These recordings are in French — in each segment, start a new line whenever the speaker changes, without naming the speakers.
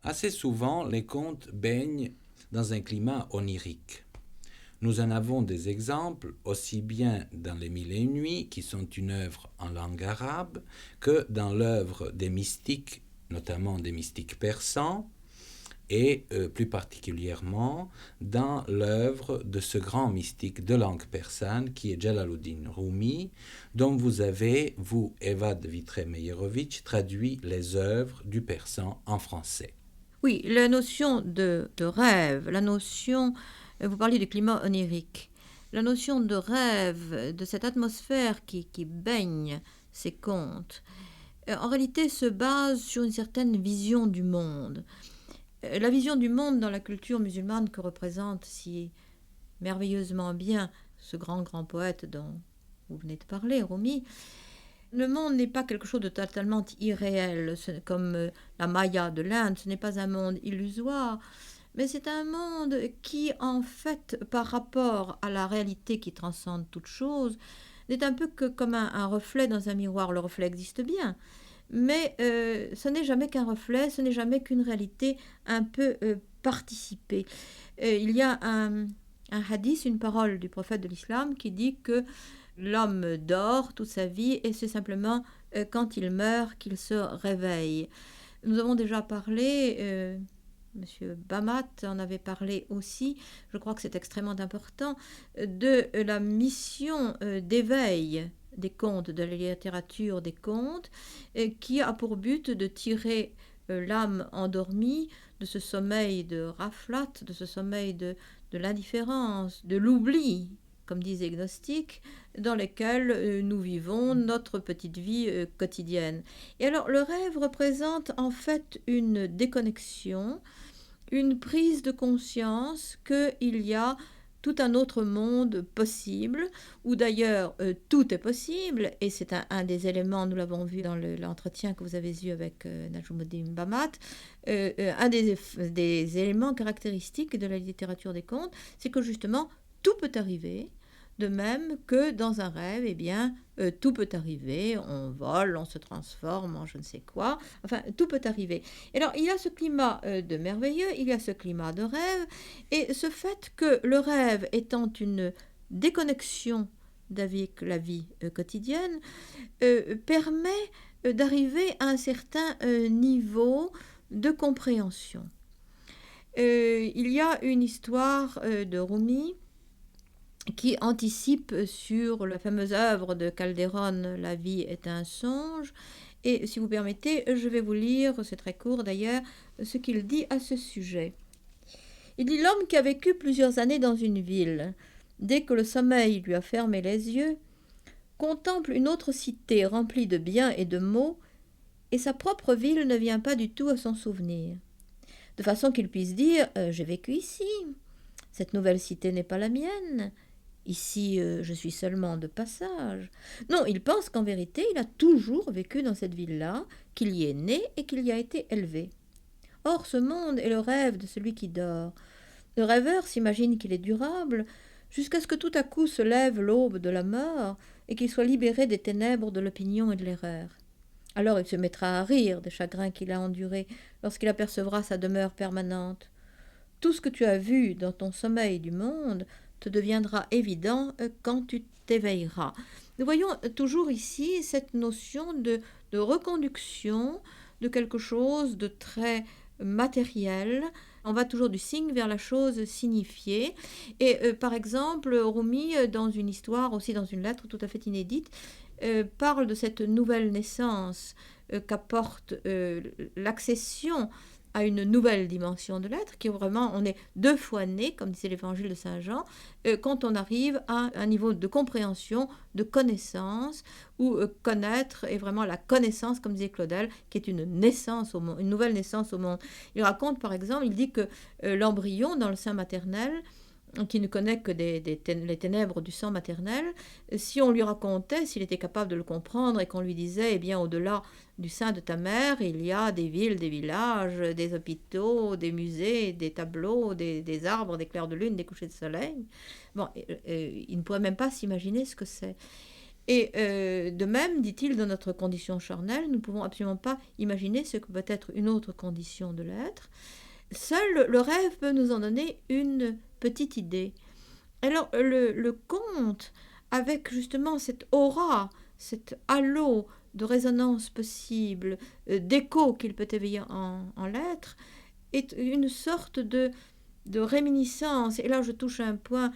Assez souvent, les contes baignent dans un climat onirique. Nous en avons des exemples aussi bien dans Les Mille et une Nuits, qui sont une œuvre en langue arabe, que dans l'œuvre des mystiques, notamment des mystiques persans, et plus particulièrement dans l'œuvre de ce grand mystique de langue persane qui est Jalaluddin Rumi, dont vous avez, vous, Evad Vitré-Meyerovitch, traduit les œuvres du persan en français.
Oui, la notion de rêve, la notion, vous parliez du climat onirique, la notion de rêve, de cette atmosphère qui baigne ces contes, en réalité se base sur une certaine vision du monde. La vision du monde dans la culture musulmane que représente si merveilleusement bien ce grand poète dont vous venez de parler, Rumi, le monde n'est pas quelque chose de totalement irréel, comme la Maya de l'Inde, ce n'est pas un monde illusoire, mais c'est un monde qui, en fait, par rapport à la réalité qui transcende toute chose, n'est un peu que comme un reflet dans un miroir. Le reflet existe bien, mais ce n'est jamais qu'un reflet, ce n'est jamais qu'une réalité un peu participée. Il y a un hadith, une parole du prophète de l'islam qui dit que l'homme dort toute sa vie et c'est simplement quand il meurt qu'il se réveille. Nous avons déjà parlé, Monsieur Bamat en avait parlé aussi, je crois que c'est extrêmement important, de la mission d'éveil des contes, de la littérature des contes, qui a pour but de tirer l'âme endormie de ce sommeil de raflat, de ce sommeil de l'indifférence, de l'oubli, comme disent les gnostiques, dans lesquels nous vivons notre petite vie quotidienne. Et alors le rêve représente en fait une déconnexion, une prise de conscience qu'il y a tout un autre monde possible, où d'ailleurs tout est possible, et c'est un des éléments, nous l'avons vu dans l'entretien que vous avez eu avec Najmuddin Bamat, un des éléments caractéristiques de la littérature des contes, c'est que justement tout peut arriver, de même que dans un rêve, eh bien, tout peut arriver, on vole, on se transforme en je ne sais quoi, enfin, tout peut arriver. Et alors, il y a ce climat de merveilleux, il y a ce climat de rêve, et ce fait que le rêve étant une déconnexion avec la vie quotidienne, permet d'arriver à un certain niveau de compréhension. Il y a une histoire de Rumi qui anticipe sur la fameuse œuvre de Calderon, La vie est un songe. Et si vous permettez, je vais vous lire, c'est très court d'ailleurs, ce qu'il dit à ce sujet. Il dit: l'homme qui a vécu plusieurs années dans une ville, dès que le sommeil lui a fermé les yeux, contemple une autre cité remplie de biens et de maux, et sa propre ville ne vient pas du tout à son souvenir. De façon qu'il puisse dire j'ai vécu ici, cette nouvelle cité n'est pas la mienne, ici je suis seulement de passage. Non, il pense qu'en vérité il a toujours vécu dans cette ville-là, qu'il y est né et qu'il y a été élevé. Or ce monde est le rêve de celui qui dort. Le rêveur s'imagine qu'il est durable, jusqu'à ce que tout à coup se lève l'aube de la mort et qu'il soit libéré des ténèbres de l'opinion et de l'erreur. Alors il se mettra à rire des chagrins qu'il a endurés lorsqu'il apercevra sa demeure permanente. Tout ce que tu as vu dans ton sommeil du monde te deviendra évident quand tu t'éveilleras. Nous voyons toujours ici cette notion de reconduction de quelque chose de très matériel. On va toujours du signe vers la chose signifiée. Et par exemple, Rumi, dans une histoire, aussi dans une lettre tout à fait inédite, parle de cette nouvelle naissance qu'apporte l'accession à une nouvelle dimension de l'être, qui est vraiment, on est deux fois né, comme disait l'évangile de Saint Jean, quand on arrive à un niveau de compréhension, de connaissance, où connaître est vraiment la connaissance, comme disait Claudel, qui est une naissance au monde, une nouvelle naissance au monde. Il raconte par exemple, il dit que l'embryon dans le sein maternel, qui ne connaît que les ténèbres du sang maternel, si on lui racontait, s'il était capable de le comprendre, et qu'on lui disait, eh bien, au-delà du sein de ta mère, il y a des villes, des villages, des hôpitaux, des musées, des tableaux, des arbres, des clairs de lune, des couchers de soleil, bon, il ne pourrait même pas s'imaginer ce que c'est. Et de même, dit-il, dans notre condition charnelle, nous ne pouvons absolument pas imaginer ce que peut être une autre condition de l'être. Seul le rêve peut nous en donner une petite idée. Alors le conte, avec justement cette aura, cet halo de résonance possible, d'écho qu'il peut éveiller en l'être, est une sorte de réminiscence. Et là, je touche à un point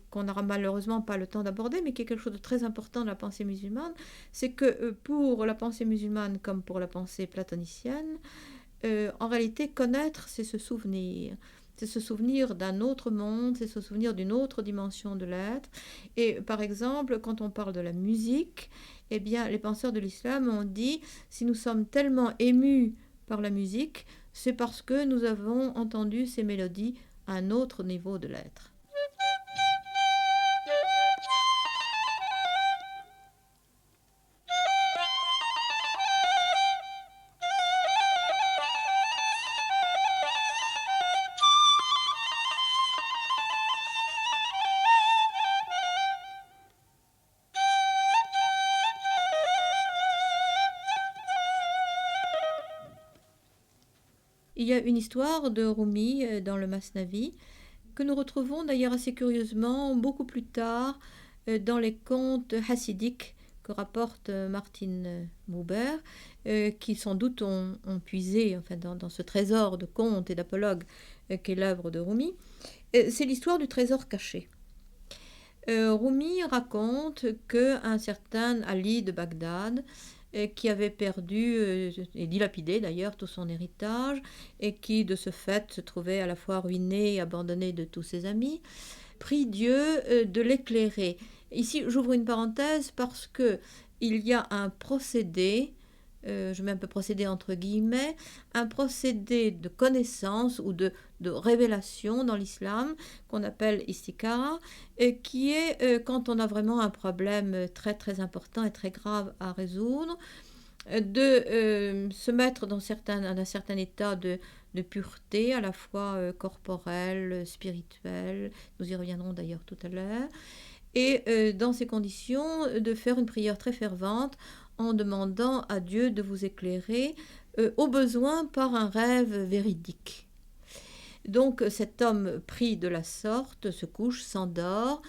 qu'on n'aura malheureusement pas le temps d'aborder, mais qui est quelque chose de très important dans la pensée musulmane, c'est que pour la pensée musulmane comme pour la pensée platonicienne, en réalité, connaître, c'est se souvenir. C'est se souvenir d'un autre monde, c'est se souvenir d'une autre dimension de l'être. Et par exemple, quand on parle de la musique, eh bien, les penseurs de l'islam ont dit, si nous sommes tellement émus par la musique, c'est parce que nous avons entendu ces mélodies à un autre niveau de l'être. Il y a une histoire de Rumi dans le Masnavi que nous retrouvons d'ailleurs assez curieusement beaucoup plus tard dans les contes hassidiques que rapporte Martin Buber, qui sans doute ont puisé enfin, dans ce trésor de contes et d'apologues qu'est l'œuvre de Rumi. C'est l'histoire du trésor caché. Rumi raconte qu'un certain Ali de Bagdad, qui avait perdu et dilapidé d'ailleurs tout son héritage, et qui de ce fait se trouvait à la fois ruiné et abandonné de tous ses amis, prie Dieu de l'éclairer. Ici, j'ouvre une parenthèse parce que il y a un procédé, je mets un peu procédé entre guillemets, un procédé de connaissance ou de révélation dans l'islam qu'on appelle istikhara, qui est quand on a vraiment un problème très très important et très grave à résoudre, de se mettre dans un certain état de pureté, à la fois corporelle, spirituelle, nous y reviendrons d'ailleurs tout à l'heure, et dans ces conditions de faire une prière très fervente en demandant à Dieu de vous éclairer au besoin par un rêve véridique. Donc cet homme pris de la sorte se couche, s'endort,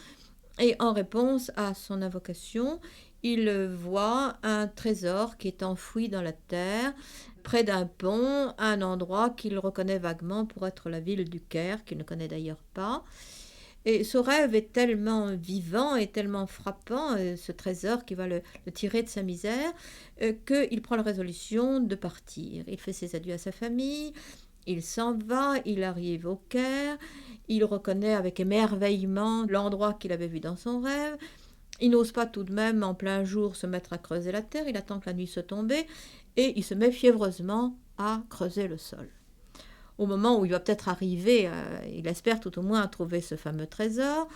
et en réponse à son invocation, il voit un trésor qui est enfoui dans la terre, près d'un pont, à un endroit qu'il reconnaît vaguement pour être la ville du Caire, qu'il ne connaît d'ailleurs pas. Et ce rêve est tellement vivant et tellement frappant, ce trésor qui va le tirer de sa misère, qu'il prend la résolution de partir. Il fait ses adieux à sa famille, il s'en va, il arrive au Caire, il reconnaît avec émerveillement l'endroit qu'il avait vu dans son rêve. Il n'ose pas tout de même en plein jour se mettre à creuser la terre, il attend que la nuit se tombe et il se met fiévreusement à creuser le sol. Au moment où il va peut-être arriver, il espère tout au moins à trouver ce fameux trésor,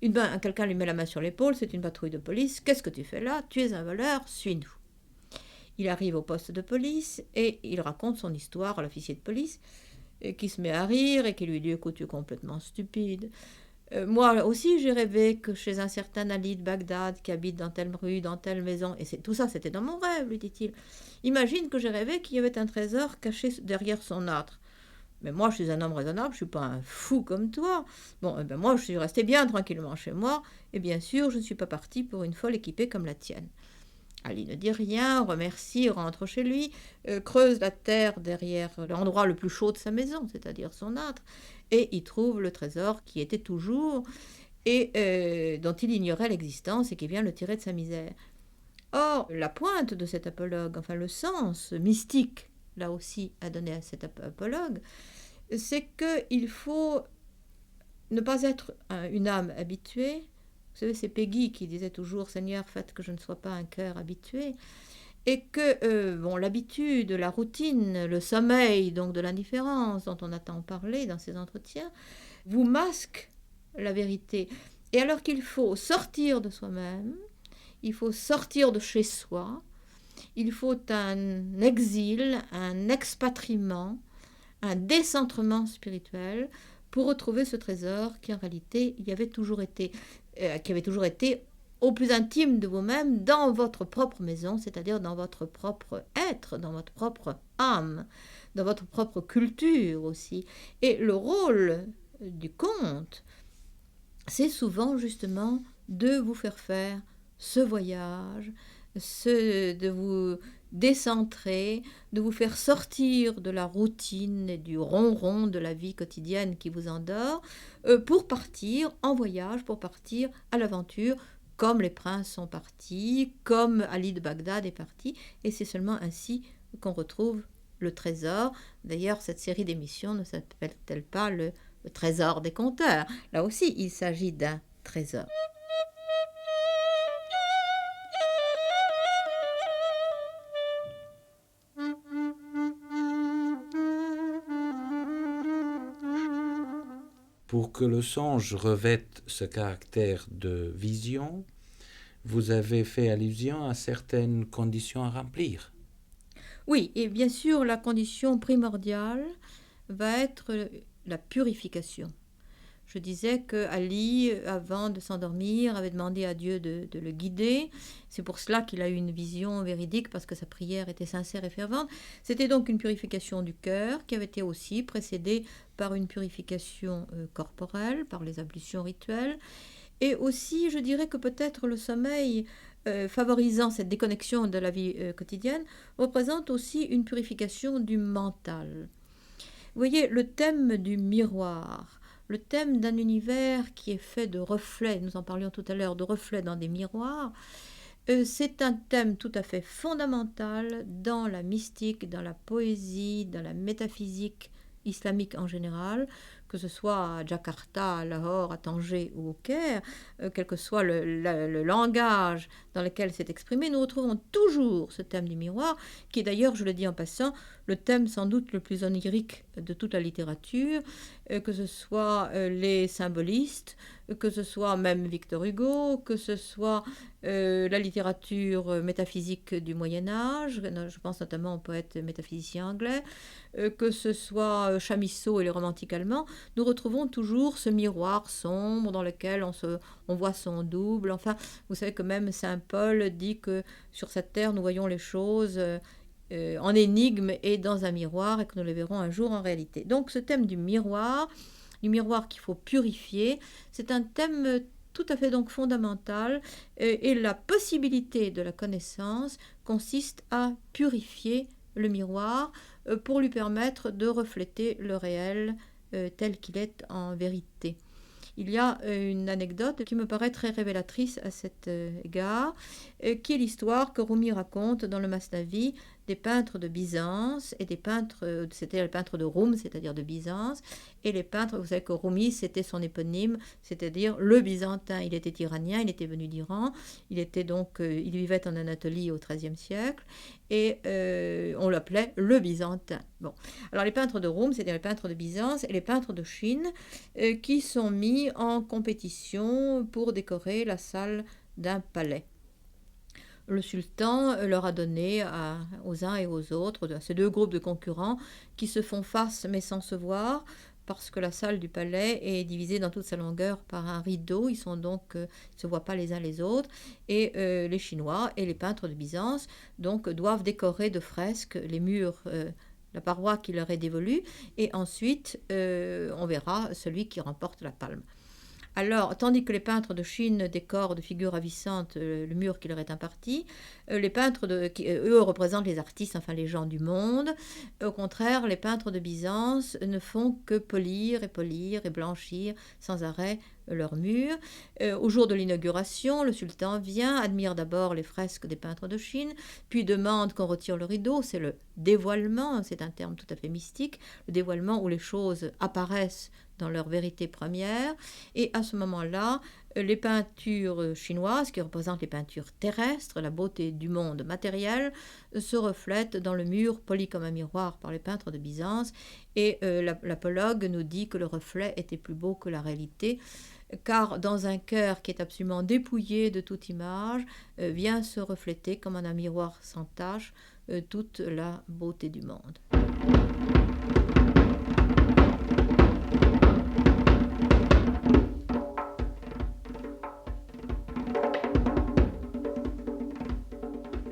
quelqu'un lui met la main sur l'épaule, c'est une patrouille de police. « Qu'est-ce que tu fais là? Tu es un voleur, suis-nous. » Il arrive au poste de police et il raconte son histoire à l'officier de police, qui se met à rire et qui lui dit « Écoute, tu es complètement stupide. Moi aussi, j'ai rêvé que chez un certain Ali de Bagdad qui habite dans telle rue, dans telle maison, et tout ça, c'était dans mon rêve, lui dit-il. Imagine que j'ai rêvé qu'il y avait un trésor caché derrière son âtre. Mais moi, je suis un homme raisonnable, je ne suis pas un fou comme toi. Bon, moi, je suis resté bien tranquillement chez moi, et bien sûr, je ne suis pas parti pour une folle équipée comme la tienne. » Ali ne dit rien, remercie, rentre chez lui, creuse la terre derrière l'endroit le plus chaud de sa maison, c'est-à-dire son âtre, et y trouve le trésor qui était toujours, et dont il ignorait l'existence et qui vient le tirer de sa misère. Or, la pointe de cet apologue, enfin le sens mystique, là aussi, à donner à cet apologue, c'est qu'il faut ne pas être une âme habituée. Vous savez, c'est Peggy qui disait toujours « Seigneur, faites que je ne sois pas un cœur habitué », et que l'habitude, la routine, le sommeil donc de l'indifférence dont on a tant parlé dans ces entretiens, vous masque la vérité. Et alors qu'il faut sortir de soi-même, il faut sortir de chez soi, il faut un exil, un expatriement, un décentrement spirituel pour retrouver ce trésor qui en réalité qui avait toujours été au plus intime de vous-même, dans votre propre maison, c'est-à-dire dans votre propre être, dans votre propre âme, dans votre propre culture aussi. Et le rôle du conte, c'est souvent justement de vous faire ce voyage, de vous décentrer, de vous faire sortir de la routine et du ronron de la vie quotidienne qui vous endort, pour partir en voyage, pour partir à l'aventure, comme les princes sont partis, comme Ali de Bagdad est parti, et c'est seulement ainsi qu'on retrouve le trésor. D'ailleurs, cette série d'émissions ne s'appelle-t-elle pas le trésor des conteurs? Là aussi, il s'agit d'un trésor.
Pour que le songe revête ce caractère de vision, vous avez fait allusion à certaines conditions à remplir.
Oui, et bien sûr, la condition primordiale va être la purification. Je disais que Ali, avant de s'endormir, avait demandé à Dieu de le guider. C'est pour cela qu'il a eu une vision véridique, parce que sa prière était sincère et fervente. C'était donc une purification du cœur qui avait été aussi précédée par une purification corporelle, par les ablutions rituelles. Et aussi, je dirais que peut-être le sommeil, favorisant cette déconnexion de la vie quotidienne, représente aussi une purification du mental. Vous voyez, le thème du miroir, le thème d'un univers qui est fait de reflets, nous en parlions tout à l'heure, de reflets dans des miroirs, c'est un thème tout à fait fondamental dans la mystique, dans la poésie, dans la métaphysique islamique en général, que ce soit à Jakarta, à Lahore, à Tanger ou au Caire, quel que soit le langage dans lequel c'est exprimé, nous retrouvons toujours ce thème du miroir, qui est d'ailleurs, je le dis en passant, le thème sans doute le plus onirique de toute la littérature, que ce soit les symbolistes, que ce soit même Victor Hugo, que ce soit la littérature métaphysique du Moyen-Âge, je pense notamment au poète métaphysicien anglais, que ce soit Chamisso et les romantiques allemands, nous retrouvons toujours ce miroir sombre dans lequel on voit son double. Enfin, vous savez que même Saint Paul dit que sur cette terre, nous voyons les choses en énigme et dans un miroir, et que nous les verrons un jour en réalité. Donc ce thème du miroir qu'il faut purifier, c'est un thème tout à fait donc fondamental, et la possibilité de la connaissance consiste à purifier le miroir pour lui permettre de refléter le réel tel qu'il est en vérité. Il y a une anecdote qui me paraît très révélatrice à cet égard, qui est l'histoire que Rumi raconte dans le Masnavi des peintres de Byzance et des peintres, c'était les peintres de Roum, c'est-à-dire de Byzance, et les peintres, vous savez que Rumi, c'était son éponyme, c'est-à-dire le byzantin. Il était iranien, il était venu d'Iran, il vivait en Anatolie au XIIIe siècle, et on l'appelait le byzantin. Bon. Alors les peintres de Roum, c'est-à-dire les peintres de Byzance, et les peintres de Chine, qui sont mis en compétition pour décorer la salle d'un palais. Le sultan leur a donné aux uns et aux autres, à ces deux groupes de concurrents qui se font face mais sans se voir, parce que la salle du palais est divisée dans toute sa longueur par un rideau. Ils ne se voient pas les uns les autres, et les Chinois et les peintres de Byzance donc doivent décorer de fresques les murs, la paroi qui leur est dévolue, et ensuite on verra celui qui remporte la palme. Alors, tandis que les peintres de Chine décorent de figures ravissantes le mur qui leur est imparti, les peintres eux représentent les artistes, enfin les gens du monde. Au contraire, les peintres de Byzance ne font que polir et blanchir sans arrêt leurs murs. Au jour de l'inauguration, le sultan vient, admire d'abord les fresques des peintres de Chine, puis demande qu'on retire le rideau. C'est le dévoilement, c'est un terme tout à fait mystique, le dévoilement où les choses apparaissent dans leur vérité première. Et à ce moment-là, les peintures chinoises, qui représentent les peintures terrestres, la beauté du monde matériel, se reflètent dans le mur poli comme un miroir par les peintres de Byzance. Et l'apologue nous dit que le reflet était plus beau que la réalité, car dans un cœur qui est absolument dépouillé de toute image, vient se refléter comme un miroir sans tache toute la beauté du monde.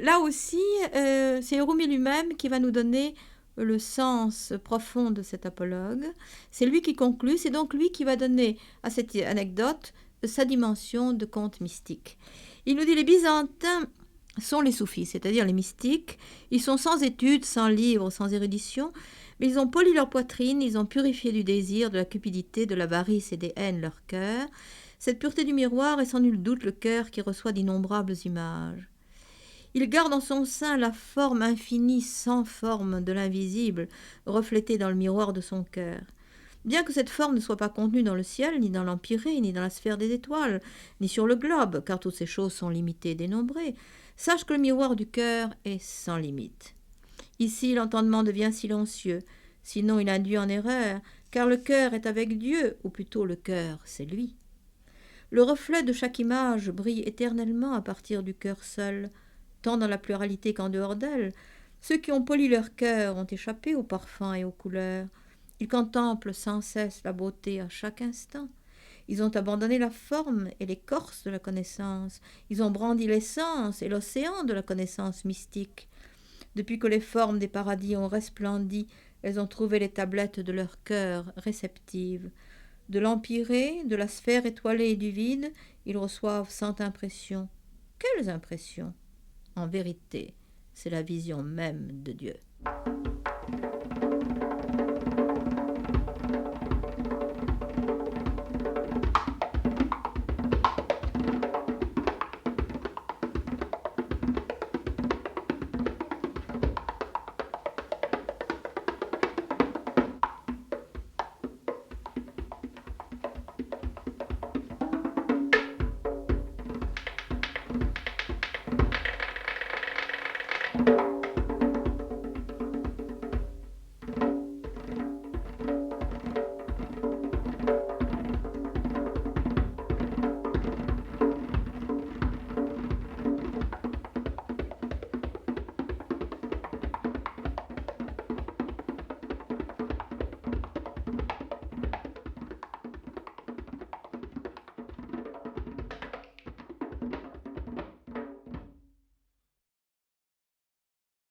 là aussi, c'est Rumi lui-même qui va nous donner le sens profond de cet apologue. C'est lui qui conclut, c'est donc lui qui va donner à cette anecdote sa dimension de conte mystique. Il nous dit: les Byzantins sont les soufis, c'est-à-dire les mystiques. Ils sont sans études, sans livres, sans érudition, mais ils ont poli leur poitrine, ils ont purifié du désir, de la cupidité, de l'avarice et des haines leur cœur. Cette pureté du miroir est sans nul doute le cœur qui reçoit d'innombrables images. Il garde en son sein la forme infinie sans forme de l'invisible, reflétée dans le miroir de son cœur. Bien que cette forme ne soit pas contenue dans le ciel, ni dans l'empyrée, ni dans la sphère des étoiles, ni sur le globe, car toutes ces choses sont limitées et dénombrées, sache que le miroir du cœur est sans limite. Ici, l'entendement devient silencieux, sinon il induit en erreur, car le cœur est avec Dieu, ou plutôt le cœur, c'est lui. Le reflet de chaque image brille éternellement à partir du cœur seul, tant dans la pluralité qu'en dehors d'elle. Ceux qui ont poli leur cœur ont échappé aux parfums et aux couleurs. Ils contemplent sans cesse la beauté à chaque instant. Ils ont abandonné la forme et l'écorce de la connaissance. Ils ont brandi l'essence et l'océan de la connaissance mystique. Depuis que les formes des paradis ont resplendi, elles ont trouvé les tablettes de leur cœur réceptives. De l'empyrée, de la sphère étoilée et du vide, ils reçoivent 100 impressions. Quelles impressions? En vérité, c'est la vision même de Dieu.